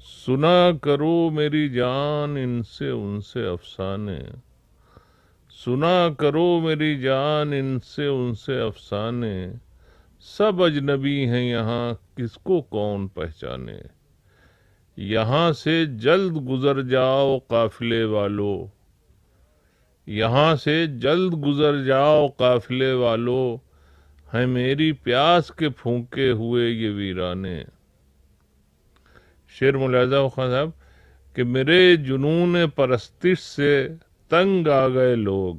سنا کرو میری جان ان سے ان سے افسانے، سنا کرو میری جان ان سے ان سے افسانے، سب اجنبی ہیں یہاں کس کو کون پہچانے۔ یہاں سے جلد گزر جاؤ قافلے والو، یہاں سے جلد گزر جاؤ قافلے والو، ہیں میری پیاس کے پھونکے ہوئے یہ ویرانے۔ شعر ملاحظہ خان صاحب کہ میرے جنون پرستش سے تنگ آ گئے لوگ،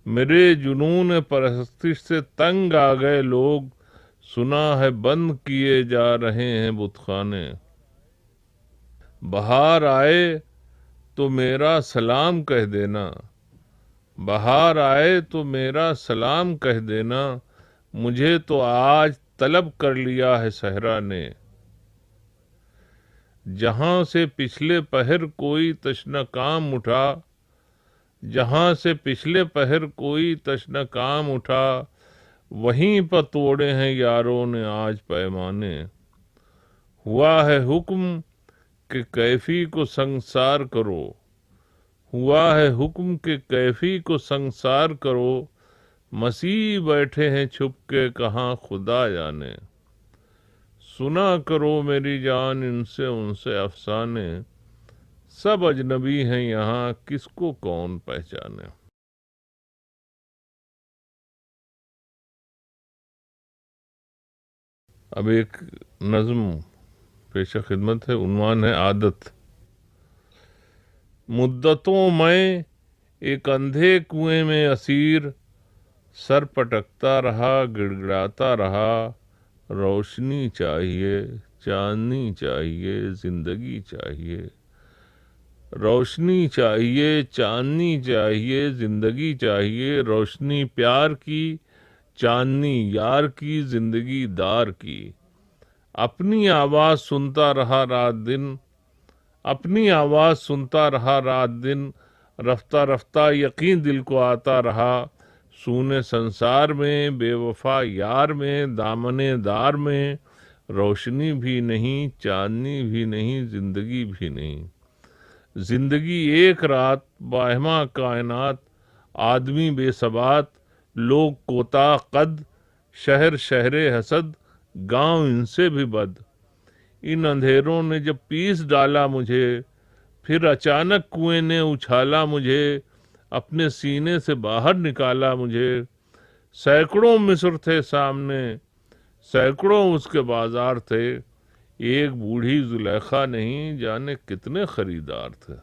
میرے جنون پرستش سے تنگ آ گئے لوگ، سنا ہے بند کیے جا رہے ہیں بت خانے۔ بہار آئے تو میرا سلام کہہ دینا، بہار آئے تو میرا سلام کہہ دینا، مجھے تو آج طلب کر لیا ہے صحرا نے۔ جہاں سے پچھلے پہر کوئی تشنہ کام اٹھا، جہاں سے پچھلے پہر کوئی تشنہ کام اٹھا، وہیں پر توڑے ہیں یاروں نے آج پیمانے۔ ہوا ہے حکم کہ کیفی کو سنگسار کرو، ہوا ہے حکم کہ کیفی کو سنگسار کرو، مسیح بیٹھے ہیں چھپ کے کہاں خدا جانے۔ سنا کرو میری جان ان سے افسانے، سب اجنبی ہیں یہاں کس کو کون پہچانے۔ اب ایک نظم پیش خدمت ہے، عنوان ہے عادت۔ مدتوں میں ایک اندھے کنویں میں اسیر، سر پٹکتا رہا گڑ گڑاتا رہا، روشنی چاہیے چاندنی چاہیے زندگی چاہیے، روشنی چاہیے چاندنی چاہیے زندگی چاہیے، روشنی پیار کی چاندنی یار کی زندگی دار کی۔ اپنی آواز سنتا رہا رات دن، اپنی آواز سنتا رہا رات دن، رفتہ رفتہ یقین دل کو آتا رہا، سونے سنسار میں بے وفا یار میں دامنے دار میں، روشنی بھی نہیں چاندنی بھی نہیں زندگی بھی نہیں۔ زندگی ایک رات باہما کائنات، آدمی بے ثبات لوگ کوتاہ قد، شہر شہر حسد گاؤں ان سے بھی بد۔ ان اندھیروں نے جب پیس ڈالا مجھے، پھر اچانک کنویں نے اچھالا مجھے، اپنے سینے سے باہر نکالا مجھے۔ سینکڑوں مصر تھے سامنے، سینکڑوں اس کے بازار تھے، ایک بوڑھی زلیخا نہیں جانے کتنے خریدار تھے،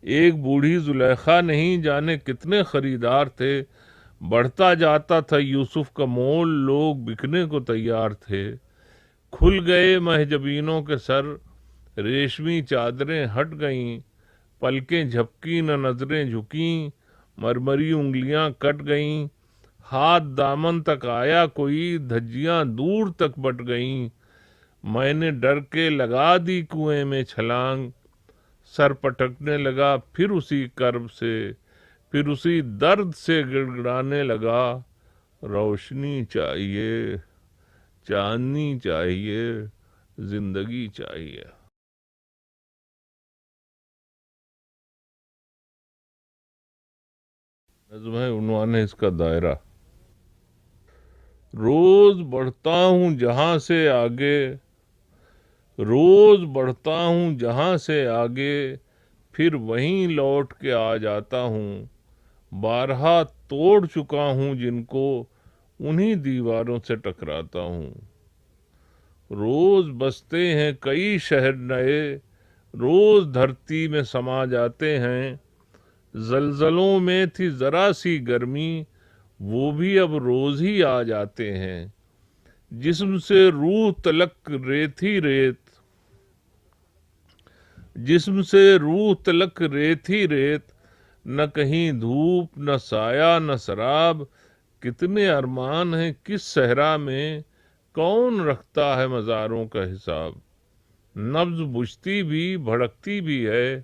ایک بوڑھی زلیخا نہیں جانے کتنے خریدار تھے۔ بڑھتا جاتا تھا یوسف کا مول، لوگ بکنے کو تیار تھے۔ کھل گئے محجبینوں کے سر، ریشمی چادریں ہٹ گئیں، پلکیں جھپکی نہ نظریں جھکیں، مرمری انگلیاں کٹ گئیں، ہاتھ دامن تک آیا کوئی، دھجیاں دور تک بٹ گئیں۔ میں نے ڈر کے لگا دی کنویں میں چھلانگ، سر پٹکنے لگا پھر اسی کرب سے، پھر اسی درد سے گڑ گڑانے لگا، روشنی چاہیے چاندنی چاہیے زندگی چاہیے۔ نظم ہے، عنوان ہے اس کا دائرہ۔ روز بڑھتا ہوں جہاں سے آگے، روز بڑھتا ہوں جہاں سے آگے، پھر وہیں لوٹ کے آ جاتا ہوں۔ بارہا توڑ چکا ہوں جن کو، انہی دیواروں سے ٹکراتا ہوں۔ روز بستے ہیں کئی شہر نئے، روز دھرتی میں سما جاتے ہیں۔ زلزلوں میں تھی ذرا سی گرمی، وہ بھی اب روز ہی آ جاتے ہیں۔ جسم سے روح تلک ریت ہی ریت، جسم سے روح تلک ریت ہی ریت، نہ کہیں دھوپ نہ سایہ نہ سراب۔ کتنے ارمان ہیں کس صحرا میں، کون رکھتا ہے مزاروں کا حساب۔ نبض بجھتی بھی بھڑکتی بھی ہے،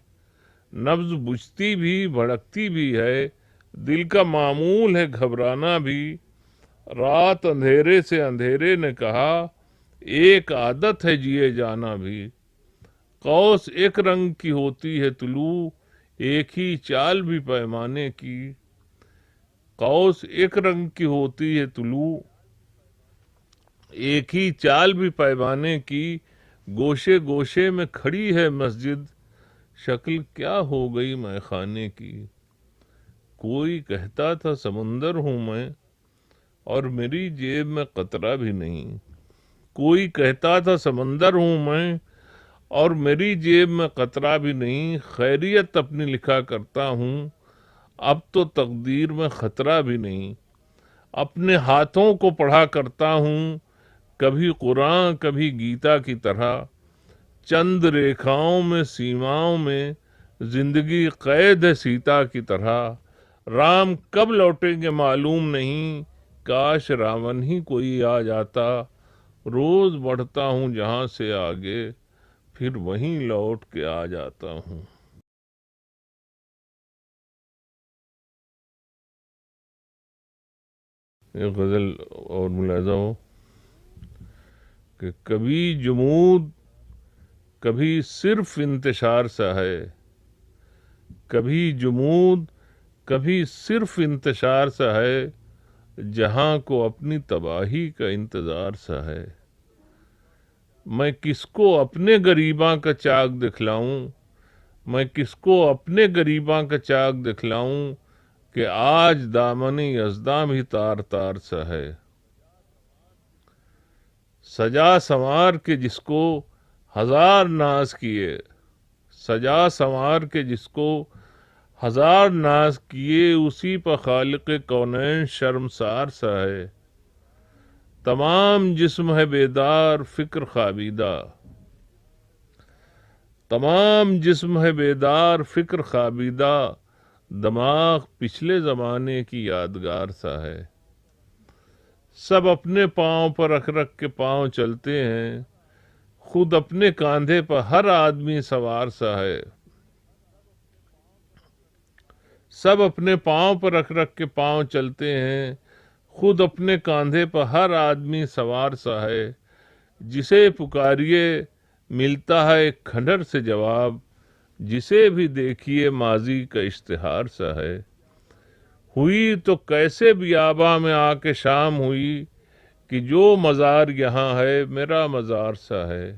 نبض بجھتی بھی بھڑکتی بھی ہے، دل کا معمول ہے گھبرانا بھی۔ رات اندھیرے سے اندھیرے نے کہا، ایک عادت ہے جیے جانا بھی، قوس ایک رنگ کی ہوتی ہے طلوع، ایک ہی چال بھی پیمانے کی، قوس ایک رنگ کی ہوتی ہے طلوع، ایک ہی چال بھی پیمانے کی، گوشے گوشے میں کھڑی ہے مسجد، شکل کیا ہو گئی میں خانے کی۔ کوئی کہتا تھا سمندر ہوں میں، اور میری جیب میں قطرہ بھی نہیں، کوئی کہتا تھا سمندر ہوں میں، اور میری جیب میں قطرہ بھی نہیں، خیریت اپنی لکھا کرتا ہوں، اب تو تقدیر میں خطرہ بھی نہیں، اپنے ہاتھوں کو پڑھا کرتا ہوں، کبھی قرآن کبھی گیتا کی طرح، چند ریکھاؤں میں سیماؤں میں زندگی قید ہے سیتا کی طرح، رام کب لوٹیں گے معلوم نہیں، کاش راون ہی کوئی آ جاتا، روز بڑھتا ہوں جہاں سے آگے، پھر وہیں لوٹ کے آ جاتا ہوں۔ ایک غزل اور ملاحظہ ہو کہ کبھی جمود کبھی صرف انتشار سا ہے، کبھی جمود کبھی صرف انتشار سا ہے، جہاں کو اپنی تباہی کا انتظار سا ہے، میں کس کو اپنے گریباں کا چاک دکھلاؤں، میں کس کو اپنے گریباں کا چاک دکھلاؤں، کہ آج دامن یزداں بھی تار تار سا ہے، سجا سنوار کے جس کو ہزار ناز کیے، سجا سنوار کے جس کو ہزار ناز کیے، اسی پر خالق کونین شرمسار سا ہے، تمام جسم ہے بیدار فکر خوابیدہ، تمام جسم ہے بیدار فکر خوابیدہ، دماغ پچھلے زمانے کی یادگار سا ہے، سب اپنے پاؤں پر رکھ رکھ کے پاؤں چلتے ہیں، خود اپنے کاندھے پر ہر آدمی سوار سا ہے، سب اپنے پاؤں پر رکھ رکھ کے پاؤں چلتے ہیں، خود اپنے کاندھے پر ہر آدمی سوار سا ہے، جسے پکاریے ملتا ہے ایک کھنڈر سے جواب، جسے بھی دیکھیے ماضی کا اشتہار سا ہے، ہوئی تو کیسے بیاباں میں آ کے شام ہوئی، کہ جو مزار یہاں ہے میرا مزار سا ہے،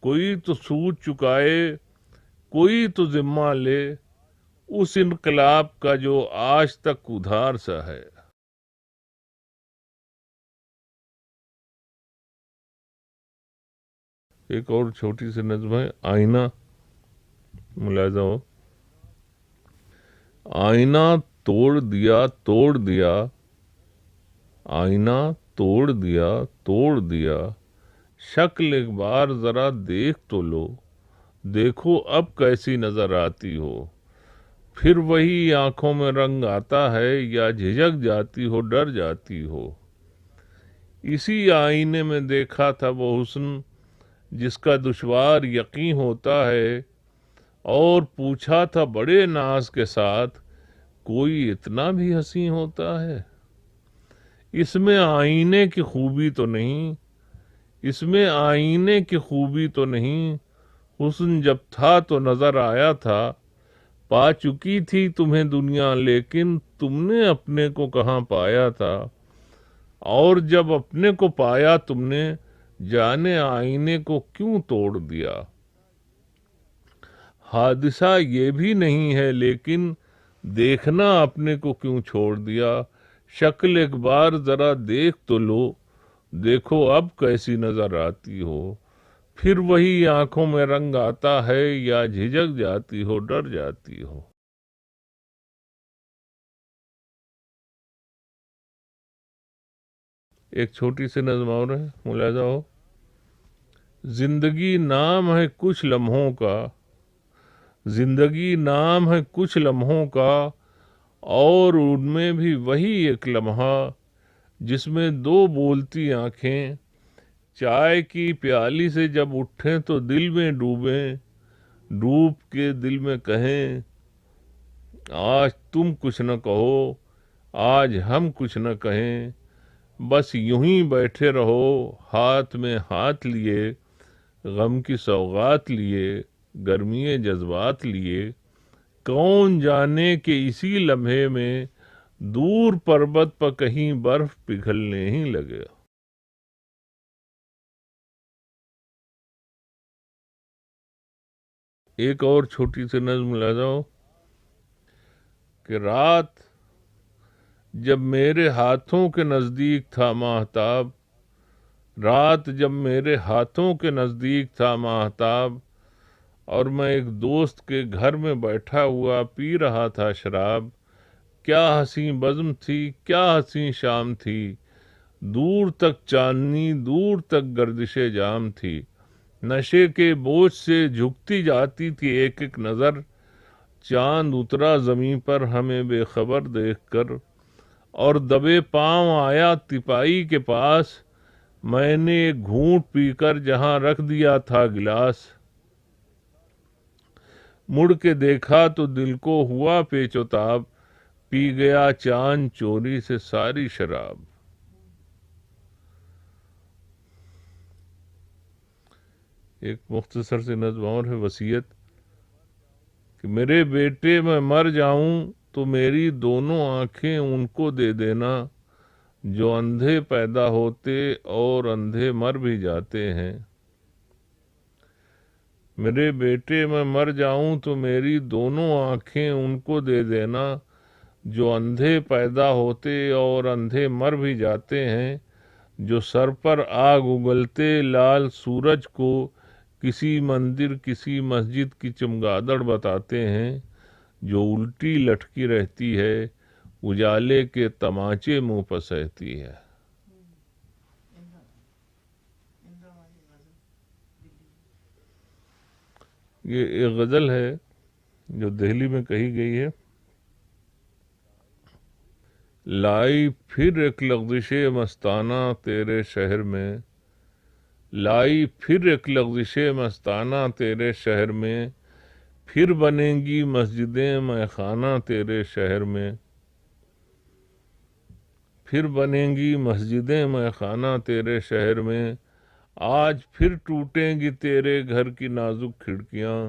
کوئی تو سود چکائے کوئی تو ذمہ لے، اس انقلاب کا جو آج تک ادھار سا ہے۔ ایک اور چھوٹی سی نظم ہے، آئینہ، ملاحظہ ہو، آئینہ توڑ دیا، آئینہ توڑ دیا، شکل ایک بار ذرا دیکھ تو لو، دیکھو اب کیسی نظر آتی ہو، پھر وہی آنکھوں میں رنگ آتا ہے، یا جھجک جاتی ہو ڈر جاتی ہو، اسی آئینے میں دیکھا تھا وہ حسن جس کا دشوار یقین ہوتا ہے، اور پوچھا تھا بڑے ناز کے ساتھ، کوئی اتنا بھی حسین ہوتا ہے، اس میں آئینے کی خوبی تو نہیں، اس میں آئینے کی خوبی تو نہیں، حسن جب تھا تو نظر آیا تھا، پا چکی تھی تمہیں دنیا لیکن تم نے اپنے کو کہاں پایا تھا، اور جب اپنے کو پایا تم نے جانے آئینے کو کیوں توڑ دیا، حادثہ یہ بھی نہیں ہے لیکن دیکھنا اپنے کو کیوں چھوڑ دیا، شکل ایک بار ذرا دیکھ تو لو، دیکھو اب کیسی نظر آتی ہو، پھر وہی آنکھوں میں رنگ آتا ہے، یا جھجک جاتی ہو ڈر جاتی ہو۔ ایک چھوٹی سی نظم اور ہے، ملاحظہ ہو، زندگی نام ہے کچھ لمحوں کا، زندگی نام ہے کچھ لمحوں کا، اور ان میں بھی وہی ایک لمحہ جس میں دو بولتی آنکھیں، چائے کی پیالی سے جب اٹھیں تو دل میں ڈوبیں، ڈوب کے دل میں کہیں آج تم کچھ نہ کہو، آج ہم کچھ نہ کہیں، بس یوں ہی بیٹھے رہو ہاتھ میں ہاتھ لیے، غم کی سوغات لیے، گرمی جذبات لیے، کون جانے کہ اسی لمحے میں دور پربت پر کہیں برف پگھلنے ہی لگے۔ ایک اور چھوٹی سی نظم لا جاؤ کہ رات جب میرے ہاتھوں کے نزدیک تھا ماہتاب، رات جب میرے ہاتھوں کے نزدیک تھا ماہتاب، اور میں ایک دوست کے گھر میں بیٹھا ہوا پی رہا تھا شراب، کیا حسین بزم تھی، کیا حسین شام تھی، دور تک چاندنی، دور تک گردش جام تھی، نشے کے بوجھ سے جھکتی جاتی تھی ایک ایک نظر، چاند اترا زمین پر ہمیں بے خبر دیکھ کر، اور دبے پاؤں آیا تپائی کے پاس، میں نے ایک گھونٹ پی کر جہاں رکھ دیا تھا گلاس، مڑ کے دیکھا تو دل کو ہوا پیچ و تاب، پی گیا چاند چوری سے ساری شراب۔ ایک مختصر سی نظم اور ہے، وصیت، کہ میرے بیٹے میں مر جاؤں تو میری دونوں آنکھیں ان کو دے دینا، جو اندھے پیدا ہوتے اور اندھے مر بھی جاتے ہیں۔ میرے بیٹے میں مر جاؤں تو میری دونوں آنکھیں ان کو دے دینا، جو اندھے پیدا ہوتے اور اندھے مر بھی جاتے ہیں، جو سر پر آگ اگلتے لال سورج کو کسی مندر کسی مسجد کی چمگادڑ بتاتے ہیں، جو الٹی لٹکی رہتی ہے اجالے کے تماچے منہ پر سہتی ہے۔ یہ ایک غزل ہے جو دہلی میں کہی گئی ہے۔ لائی پھر ایک لغزش مستانہ تیرے شہر میں، لائی پھر ایک لغزش مستانہ تیرے شہر میں، پھر بنیں گی مسجدیں میں خانہ تیرے شہر میں، پھر بنیں گی مسجدیں میں خانہ تیرے شہر میں، آج پھر ٹوٹیں گی تیرے گھر کی نازک کھڑکیاں،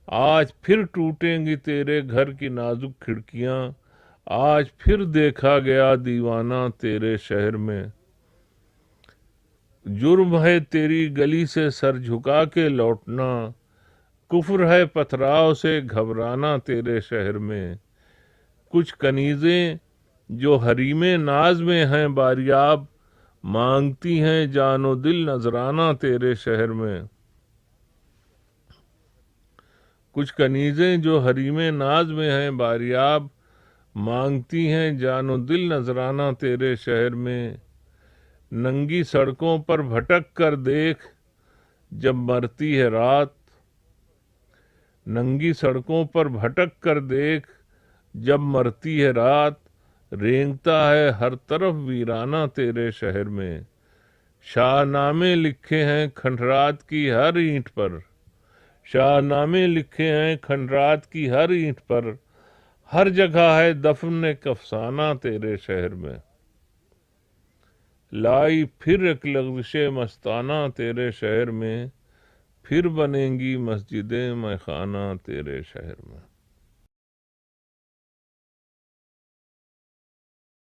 آج پھر ٹوٹیں گی تیرے گھر کی نازک کھڑکیاں، آج پھر دیکھا گیا دیوانہ تیرے شہر میں، جرم ہے تیری گلی سے سر جھکا کے لوٹنا، کفر ہے پتھراؤ سے گھبرانا تیرے شہر میں، کچھ کنیزیں جو حریم ناز میں ہیں باریاب، مانگتی ہیں جان و دل نذرانہ تیرے شہر میں، کچھ کنیزیں جو حریم ناز میں ہیں باریاب، مانگتی ہیں جان و دل نذرانہ تیرے شہر میں، ننگی سڑکوں پر بھٹک کر دیکھ جب مرتی ہے رات، ننگی سڑکوں پر بھٹک کر دیکھ جب مرتی ہے رات، رینگتا ہے ہر طرف ویرانہ تیرے شہر میں، شاہ نامے لکھے ہیں کھنڈرات کی ہر اینٹ پر، شاہ نامے لکھے ہیں کھنڈرات کی ہر اینٹ پر، ہر جگہ ہے دفن ایک افسانہ تیرے شہر میں، لائی پھر ایک لغزش مستانہ تیرے شہر میں، پھر بنیں گی مسجدیں میں خانہ تیرے شہر میں۔